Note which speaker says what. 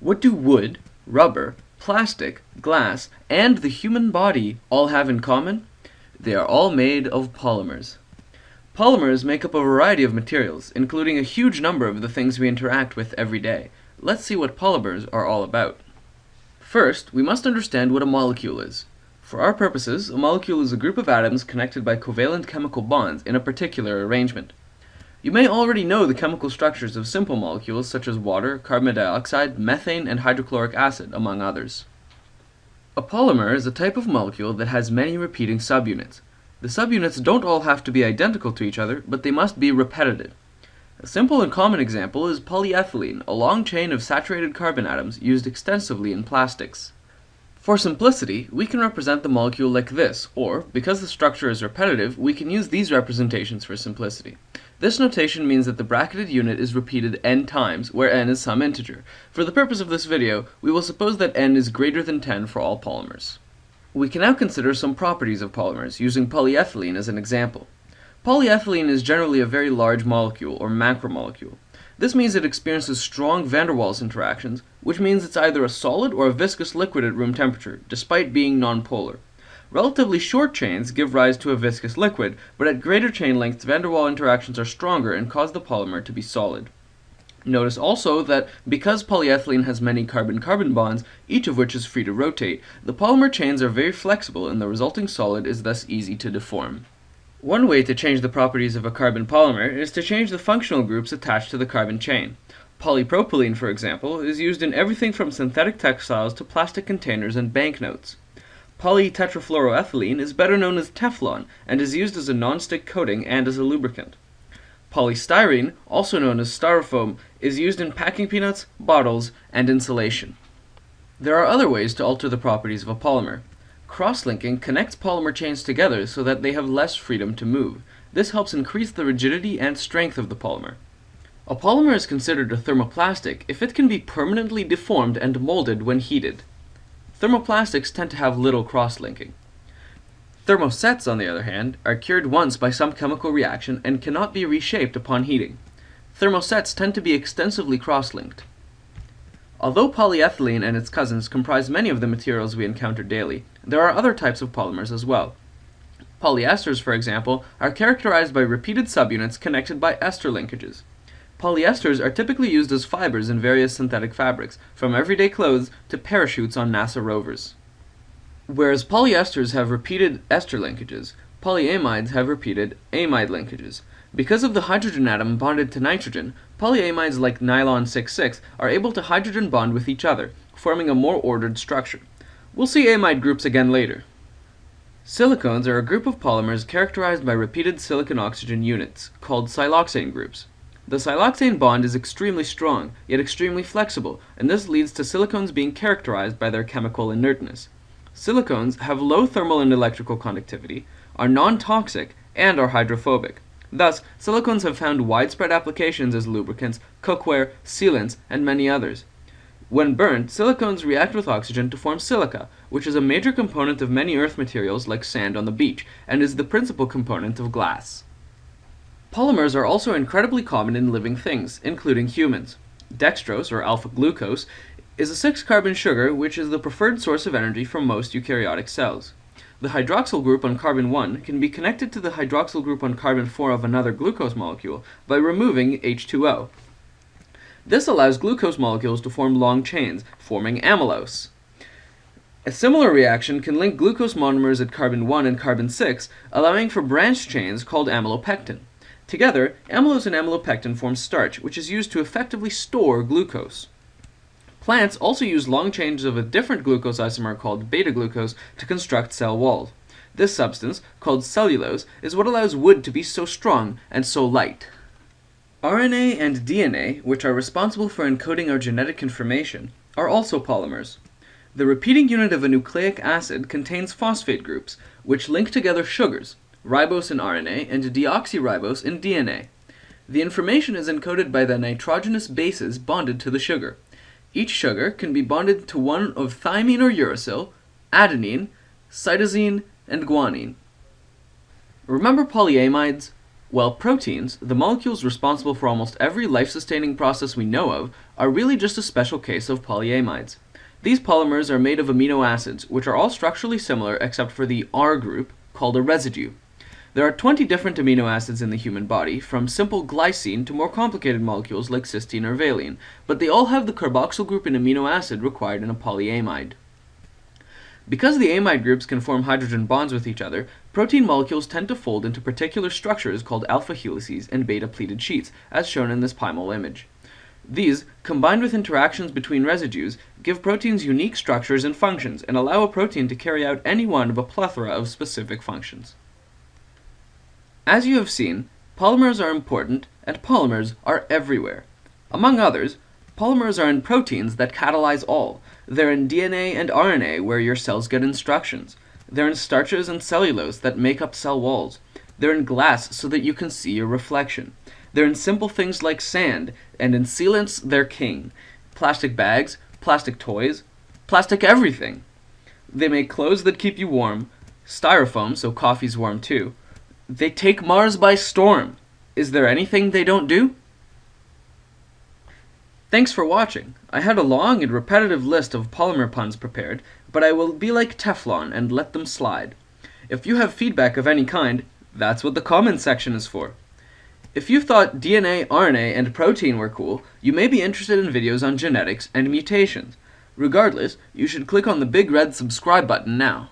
Speaker 1: What do wood, rubber, plastic, glass, and the human body all have in common? They are all made of polymers. Polymers make up a variety of materials, including a huge number of the things we interact with every day. Let's see what polymers are all about. First, we must understand what a molecule is. For our purposes, a molecule is a group of atoms connected by covalent chemical bonds in a particular arrangement. You may already know the chemical structures of simple molecules such as water, carbon dioxide, methane, and hydrochloric acid, among others. A polymer is a type of molecule that has many repeating subunits. The subunits don't all have to be identical to each other, but they must be repetitive. A simple and common example is polyethylene, a long chain of saturated carbon atoms used extensively in plastics. For simplicity, we can represent the molecule like this, or, because the structure is repetitive, we can use these representations for simplicity. This notation means that the bracketed unit is repeated n times, where n is some integer. For the purpose of this video, we will suppose that n is greater than 10 for all polymers. We can now consider some properties of polymers, using polyethylene as an example. Polyethylene is generally a very large molecule, or macromolecule. This means it experiences strong van der Waals interactions, which means it's either a solid or a viscous liquid at room temperature, despite being nonpolar. Relatively short chains give rise to a viscous liquid, but at greater chain lengths van der Waals interactions are stronger and cause the polymer to be solid. Notice also that because polyethylene has many carbon-carbon bonds, each of which is free to rotate, the polymer chains are very flexible and the resulting solid is thus easy to deform. One way to change the properties of a carbon polymer is to change the functional groups attached to the carbon chain. Polypropylene, for example, is used in everything from synthetic textiles to plastic containers and banknotes. Polytetrafluoroethylene is better known as Teflon and is used as a non-stick coating and as a lubricant. Polystyrene, also known as styrofoam, is used in packing peanuts, bottles, and insulation. There are other ways to alter the properties of a polymer. Cross-linking connects polymer chains together so that they have less freedom to move. This helps increase the rigidity and strength of the polymer. A polymer is considered a thermoplastic if it can be permanently deformed and molded when heated. Thermoplastics tend to have little cross-linking. Thermosets, on the other hand, are cured once by some chemical reaction and cannot be reshaped upon heating. Thermosets tend to be extensively cross-linked. Although polyethylene and its cousins comprise many of the materials we encounter daily, there are other types of polymers as well. Polyesters, for example, are characterized by repeated subunits connected by ester linkages. Polyesters are typically used as fibers in various synthetic fabrics, from everyday clothes to parachutes on NASA rovers. Whereas polyesters have repeated ester linkages, polyamides have repeated amide linkages. Because of the hydrogen atom bonded to nitrogen, polyamides like nylon 6,6 are able to hydrogen bond with each other, forming a more ordered structure. We'll see amide groups again later. Silicones are a group of polymers characterized by repeated silicon-oxygen units, called siloxane groups. The siloxane bond is extremely strong, yet extremely flexible, and this leads to silicones being characterized by their chemical inertness. Silicones have low thermal and electrical conductivity, are non-toxic, and are hydrophobic. Thus, silicones have found widespread applications as lubricants, cookware, sealants, and many others. When burnt, silicones react with oxygen to form silica, which is a major component of many earth materials like sand on the beach, and is the principal component of glass. Polymers are also incredibly common in living things, including humans. Dextrose, or alpha-glucose, is a 6-carbon sugar which is the preferred source of energy for most eukaryotic cells. The hydroxyl group on carbon 1 can be connected to the hydroxyl group on carbon 4 of another glucose molecule by removing H2O. This allows glucose molecules to form long chains, forming amylose. A similar reaction can link glucose monomers at carbon 1 and carbon 6, allowing for branched chains called amylopectin. Together, amylose and amylopectin form starch, which is used to effectively store glucose. Plants also use long chains of a different glucose isomer called beta-glucose to construct cell walls. This substance, called cellulose, is what allows wood to be so strong and so light. RNA and DNA, which are responsible for encoding our genetic information, are also polymers. The repeating unit of a nucleic acid contains phosphate groups, which link together sugars, ribose in RNA and deoxyribose in DNA. The information is encoded by the nitrogenous bases bonded to the sugar. Each sugar can be bonded to one of thymine or uracil, adenine, cytosine, and guanine. Remember polyamides? While proteins, the molecules responsible for almost every life-sustaining process we know of, are really just a special case of polyamides. These polymers are made of amino acids, which are all structurally similar except for the R group, called a residue. There are 20 different amino acids in the human body, from simple glycine to more complicated molecules like cysteine or valine, but they all have the carboxyl group in amino acid required in a polyamide. Because the amide groups can form hydrogen bonds with each other, protein molecules tend to fold into particular structures called alpha helices and beta pleated sheets, as shown in this PyMol image. These, combined with interactions between residues, give proteins unique structures and functions and allow a protein to carry out any one of a plethora of specific functions. As you have seen, polymers are important and polymers are everywhere. Among others, polymers are in proteins that catalyze all. They're in DNA and RNA where your cells get instructions. They're in starches and cellulose that make up cell walls. They're in glass so that you can see your reflection. They're in simple things like sand, and in sealants they're king. Plastic bags, plastic toys, plastic everything. They make clothes that keep you warm, styrofoam so coffee's warm too. They take Mars by storm. Is there anything they don't do? Thanks for watching. I had a long and repetitive list of polymer puns prepared, but I will be like Teflon and let them slide. If you have feedback of any kind, that's what the comment section is for. If you thought DNA, RNA, and protein were cool, you may be interested in videos on genetics and mutations. Regardless, you should click on the big red subscribe button now.